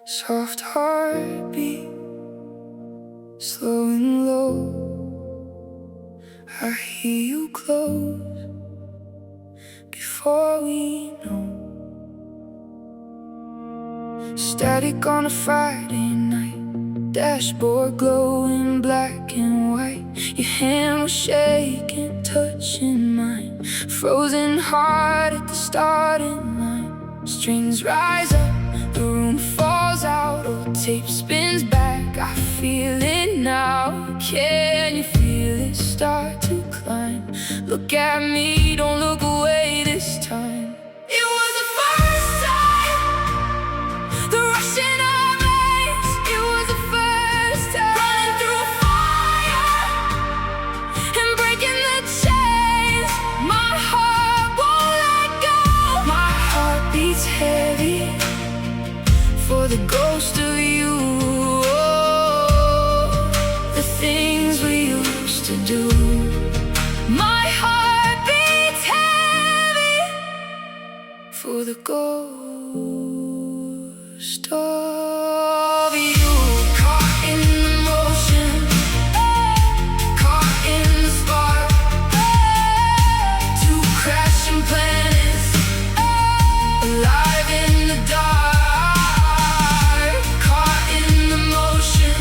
Soft heartbeat, slow and low. I hear you close before we know. Static on a Friday night, dashboard glowing black and white. Your hand was shaking, touching mine. Frozen heart at the starting line. Strings rise up, the room falls out. Old tape spins back, I feel it now. Can you feel it start to climb? Look at me, don't look away this time. It was the first time, the rush in our veins. It was the first time, running through fire and breaking the chains. My heart won't let go. My heart beats heavy for the ghost of you. Oh, the things we used to do. My heart beats heavy for the ghost of you. Caught in the motion, caught in the spark. Two crashing planets, alive in the dark. Caught in the motion,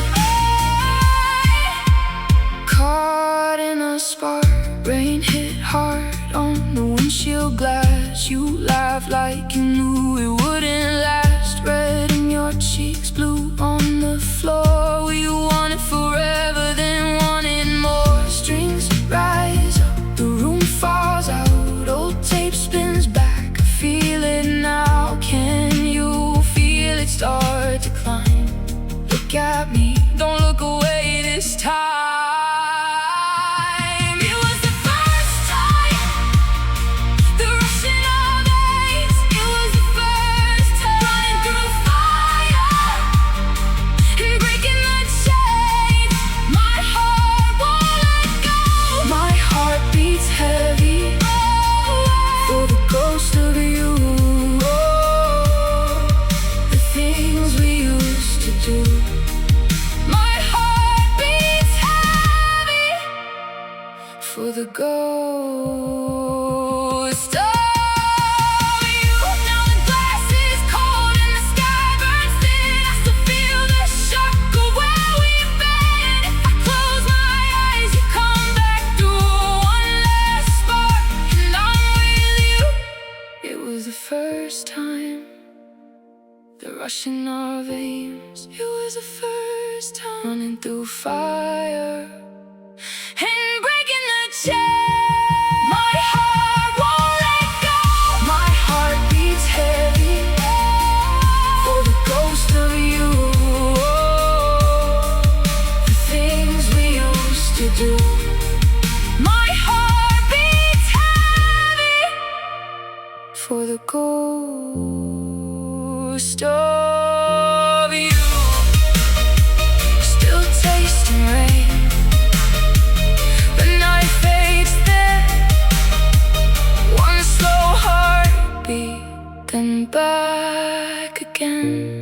caught in a spark. Rain hit hard on the windshield glass. You laughed like you knew it wouldn't last. Red in your cheeks, blue on the floor. We wanted forever, then wanted more. Strings rise up, the room falls out. Old tape spins back, I feel it now. Can you feel it start to climb? Look at me, don't look away this time. It was the first time, the rush in our veins. It was the first time, running through fire and breaking the chains. My heart won't let go. My heart beats heavy for the ghost of you. Oh, the things we used to do. My heart beats heavy for the ghost of you. Now the glass is cold and the sky burns thin. I still feel the shock of where we've been. If I close my eyes, you come back through one last spark, and I'm with you. It was the first time, the rush in our veins. It was the first time, running through fire and breaking the chains. My heart won't let go. My heart beats heavy for the ghost of you. Oh, the things we used to do. My heart beats heavy for the ghost of you. Still tasting rain, the night fades thin. One slow heartbeat, then back again.